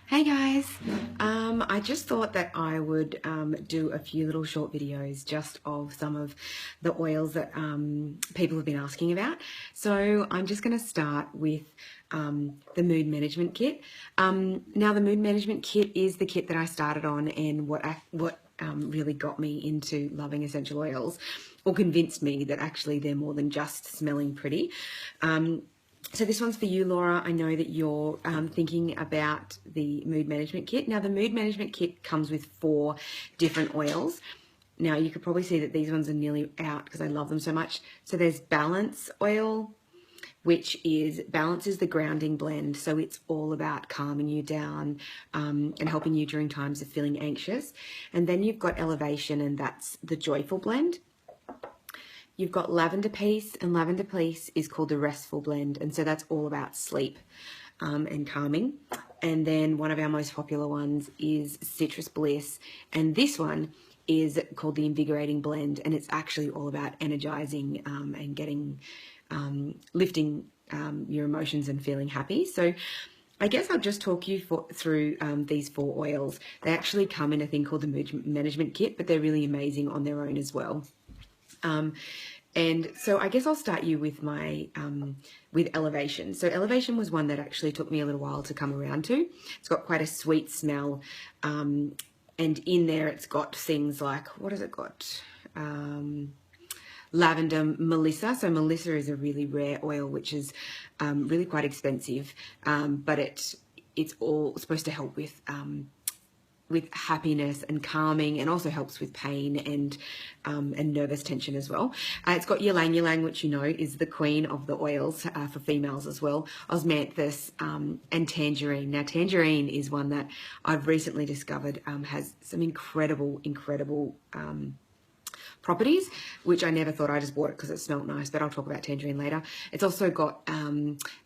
Hey guys, I just thought that I would do a few little short videos just of some of the oils that people have been asking about. So I'm just going to start with the mood management kit. Now the mood management kit is the kit that I started on, and what really got me into loving essential oils, or convinced me that actually they're more than just smelling pretty. So this one's for you, Laura. I know that you're thinking about the mood management kit. Now, the mood management kit comes with 4 different oils. Now, you could probably see that these ones are nearly out because I love them so much. So there's Balance oil, which is Balance is the grounding blend. So it's all about calming you down and helping you during times of feeling anxious. And then you've got Elevation, and that's the joyful blend. You've got Lavender Peace, and Lavender Peace is called the Restful Blend, and so that's all about sleep and calming. And then one of our most popular ones is Citrus Bliss, and this one is called the Invigorating Blend, and it's actually all about energizing and getting lifting your emotions and feeling happy. So I guess I'll just talk you through these 4 oils. They actually come in a thing called the Mood Management Kit, but they're really amazing on their own as well. And so I guess I'll start you with my with Elevation. So Elevation was one that actually took me a little while to come around to. It's got quite a sweet smell, and in there it's got things like, what has it got? Lavender, Melissa. So Melissa is a really rare oil, which is really quite expensive, but it's all supposed to help with happiness and calming, and also helps with pain and nervous tension as well. It's got ylang ylang, which you know is the queen of the oils for females as well. Osmanthus and tangerine. Now tangerine is one that I've recently discovered has some incredible properties, which I never thought. I just bought it because it smelled nice, but I'll talk about tangerine later. It's also got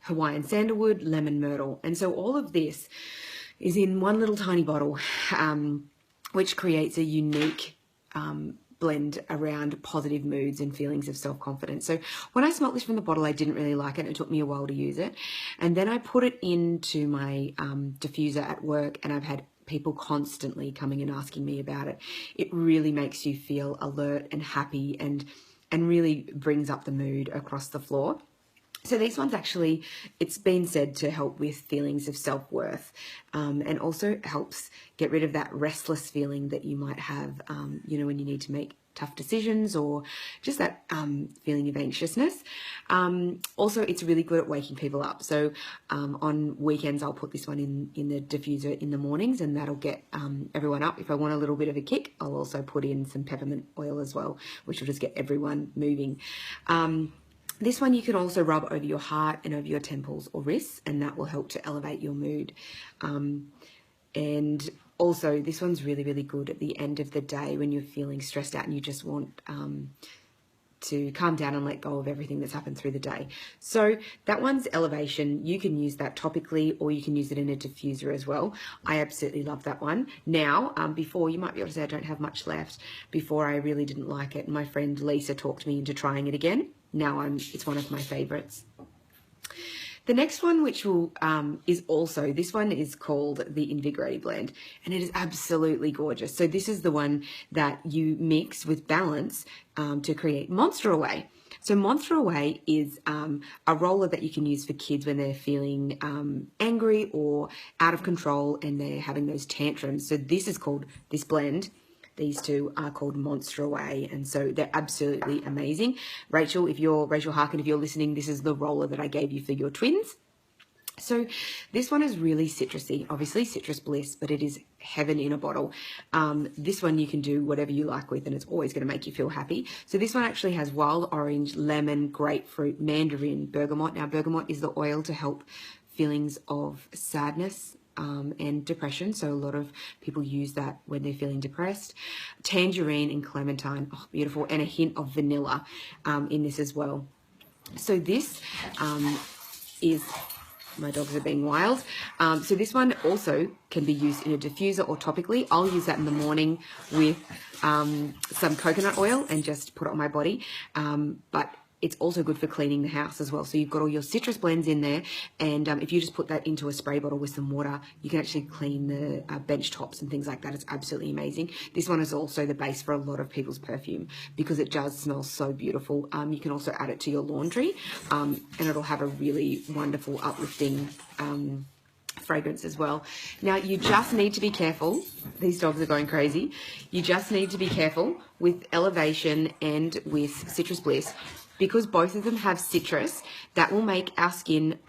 Hawaiian sandalwood, lemon myrtle, and so all of this is in one little tiny bottle, which creates a unique blend around positive moods and feelings of self-confidence. So when I smelled this from the bottle, I didn't really like it. It took me a while to use it. And then I put it into my diffuser at work, and I've had people constantly coming and asking me about it. It really makes you feel alert and happy, and really brings up the mood across the floor. So these ones actually, it's been said to help with feelings of self-worth, and also helps get rid of that restless feeling that you might have, you know, when you need to make tough decisions, or just that feeling of anxiousness. Also, it's really good at waking people up. So on weekends, I'll put this one in the diffuser in the mornings, and that'll get everyone up. If I want a little bit of a kick, I'll also put in some peppermint oil as well, which will just get everyone moving. This one you can also rub over your heart and over your temples or wrists, and that will help to elevate your mood. And also this one's really, really good at the end of the day when you're feeling stressed out and you just want to calm down and let go of everything that's happened through the day. So that one's Elevation. You can use that topically, or you can use it in a diffuser as well. I absolutely love that one. Now, before, you might be able to say I don't have much left. Before, I really didn't like it. My friend Lisa talked me into trying it again. Now it's one of my favorites. The next one, which will is also, this one is called the Invigorating Blend, and it is absolutely gorgeous. So this is the one that you mix with Balance to create Monster Away. So Monster Away is a roller that you can use for kids when they're feeling angry or out of control and they're having those tantrums. So this is called, this blend, these 2 are called Monster Away, and so they're absolutely amazing. Rachel Harkin, if you're listening, this is the roller that I gave you for your twins. So this one is really citrusy, obviously Citrus Bliss, but it is heaven in a bottle. This one you can do whatever you like with, and it's always going to make you feel happy. So this one actually has wild orange, lemon, grapefruit, mandarin, bergamot. Now bergamot is the oil to help feelings of sadness and depression. So a lot of people use that when they're feeling depressed. Tangerine and clementine, oh, beautiful. And a hint of vanilla in this as well. So this is, my dogs are being wild. So this one also can be used in a diffuser or topically. I'll use that in the morning with some coconut oil and just put it on my body. But it's also good for cleaning the house as well. So you've got all your citrus blends in there, and if you just put that into a spray bottle with some water, you can actually clean the bench tops and things like that. It's absolutely amazing. This one is also the base for a lot of people's perfume because it does smell so beautiful. You can also add it to your laundry, and it'll have a really wonderful, uplifting fragrance as well. Now, you just need to be careful. These dogs are going crazy. You just need to be careful with Elevation and with Citrus Bliss, because both of them have citrus. That will make our skin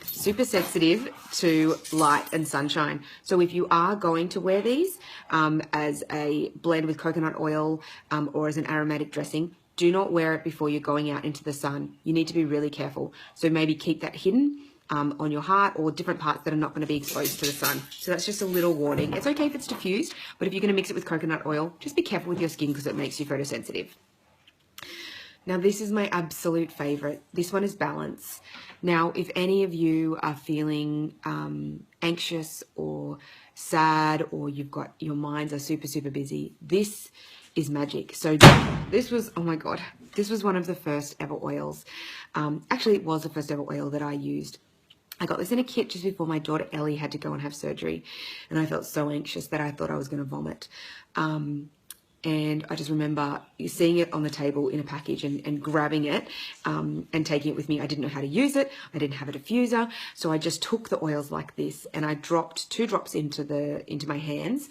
super sensitive to light and sunshine. So if you are going to wear these as a blend with coconut oil or as an aromatic dressing, do not wear it before you're going out into the sun. You need to be really careful. So maybe keep that hidden on your heart or different parts that are not going to be exposed to the sun. So that's just a little warning. It's okay if it's diffused, but if you're going to mix it with coconut oil, just be careful with your skin because it makes you photosensitive. Now, this is my absolute favorite. This one is Balance. Now, if any of you are feeling anxious or sad, or you've got, your minds are super, super busy, this is magic. So this was, oh my God, this was one of the first ever oils. Actually, it was the first ever oil that I used. I got this in a kit just before my daughter Ellie had to go and have surgery, and I felt so anxious that I thought I was going to vomit. And I just remember seeing it on the table in a package and grabbing it and taking it with me. I didn't know how to use it. I didn't have a diffuser. So I just took the oils like this and I dropped 2 drops into my hands,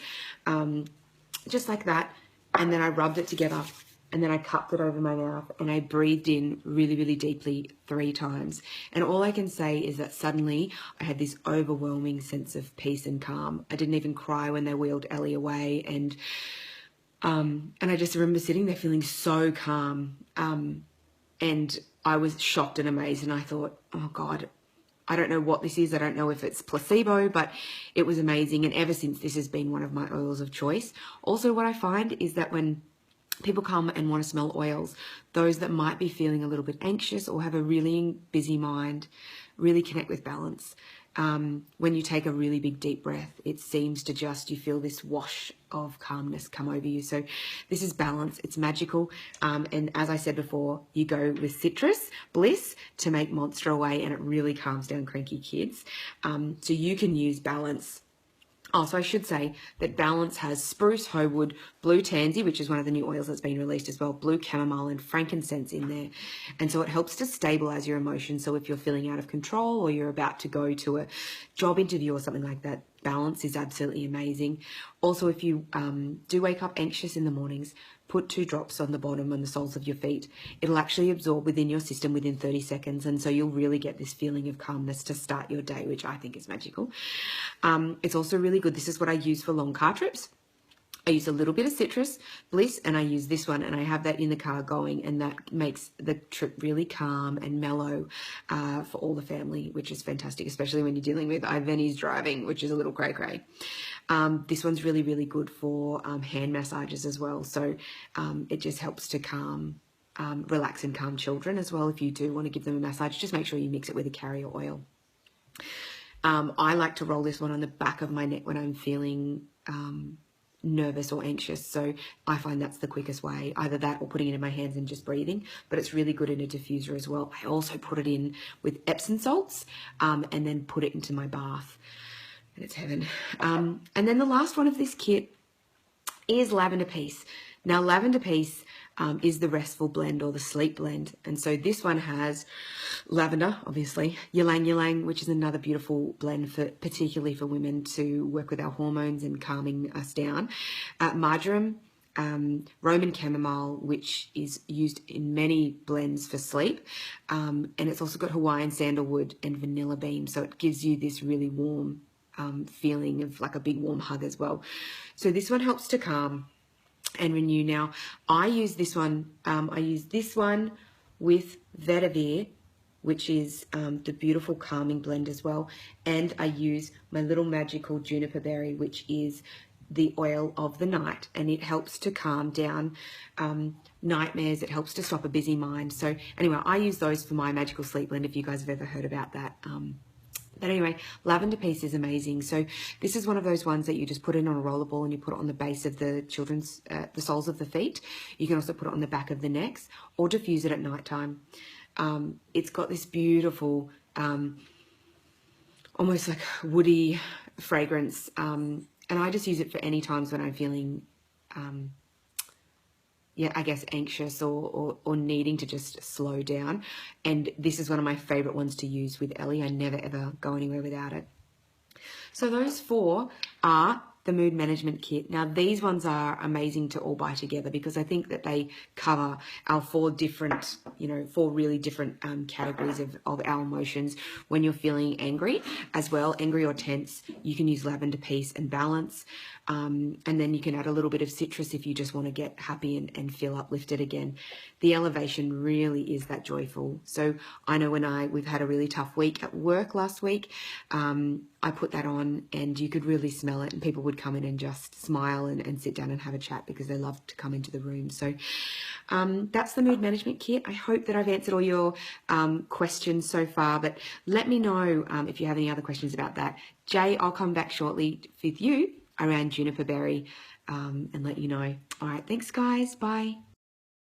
just like that. And then I rubbed it together, and then I cupped it over my mouth and I breathed in really, really deeply 3 times. And all I can say is that suddenly I had this overwhelming sense of peace and calm. I didn't even cry when they wheeled Ellie away. And I just remember sitting there feeling so calm. And I was shocked and amazed, and I thought, oh God, I don't know what this is. I don't know if it's placebo, but it was amazing. And ever since, this has been one of my oils of choice. Also, what I find is that when people come and want to smell oils, those that might be feeling a little bit anxious or have a really busy mind, really connect with Balance. When you take a really big deep breath, it seems to just, you feel this wash of calmness come over you. So this is Balance. It's magical. And as I said before, you go with Citrus Bliss to make Monster away, and it really calms down cranky kids. So you can use Balance. Oh, so I should say that Balance has spruce, hoewood, blue tansy, which is one of the new oils that's been released as well, blue chamomile and frankincense in there. And so it helps to stabilize your emotions. So if you're feeling out of control or you're about to go to a job interview or something like that, Balance is absolutely amazing. Also, if you do wake up anxious in the mornings, put 2 drops on the bottom and the soles of your feet. It'll actually absorb within your system within 30 seconds. And so you'll really get this feeling of calmness to start your day, which I think is magical. It's also really good. This is what I use for long car trips. I use a little bit of Citrus Bliss, and I use this one, and I have that in the car going, and that makes the trip really calm and mellow for all the family, which is fantastic, especially when you're dealing with Iveni's driving, which is a little cray-cray. This one's really, really good for hand massages as well. So it just helps to calm, relax and calm children as well. If you do want to give them a massage, just make sure you mix it with a carrier oil. I like to roll this one on the back of my neck when I'm feeling nervous or anxious. So I find that's the quickest way, either that or putting it in my hands and just breathing, but it's really good in a diffuser as well. I also put it in with Epsom salts and then put it into my bath, and it's heaven. And then the last one of this kit is Lavender Peace. Now, Lavender Peace is the restful blend or the sleep blend. And so this one has lavender, obviously, ylang ylang, which is another beautiful blend for particularly for women to work with our hormones and calming us down. Marjoram, Roman chamomile, which is used in many blends for sleep. And it's also got Hawaiian sandalwood and vanilla bean. So it gives you this really warm feeling of like a big warm hug as well. So this one helps to calm and renew. Now, I use this one. I use this one with vetiver, which is the beautiful calming blend as well. And I use my little magical juniper berry, which is the oil of the night, and it helps to calm down nightmares. It helps to stop a busy mind. So anyway, I use those for my magical sleep blend. If you guys have ever heard about that, But anyway, lavender piece is amazing. So this is one of those ones that you just put in on a roller ball and you put it on the base of the children's, the soles of the feet. You can also put it on the back of the necks or diffuse it at nighttime. It's got this beautiful, almost like woody fragrance. And I just use it for any times when I'm feeling, yeah, I guess anxious or needing to just slow down. And this is one of my favorite ones to use with Ellie. I never ever go anywhere without it. So those 4 are the mood management kit. Now these ones are amazing to all buy together because I think that they cover our 4 different, 4 really different categories of our emotions. When you're feeling angry as well, angry or tense, you can use lavender, peace and balance. And then you can add a little bit of citrus if you just want to get happy and feel uplifted again. The elevation really is that joyful. So I know when we've had a really tough week at work last week, I put that on and you could really smell it and people would come in and just smile and sit down and have a chat because they love to come into the room. So that's the mood management kit. I hope that I've answered all your questions so far, but let me know if you have any other questions about that. Jay, I'll come back shortly with you around juniper berry and let you know. All right, thanks guys, bye.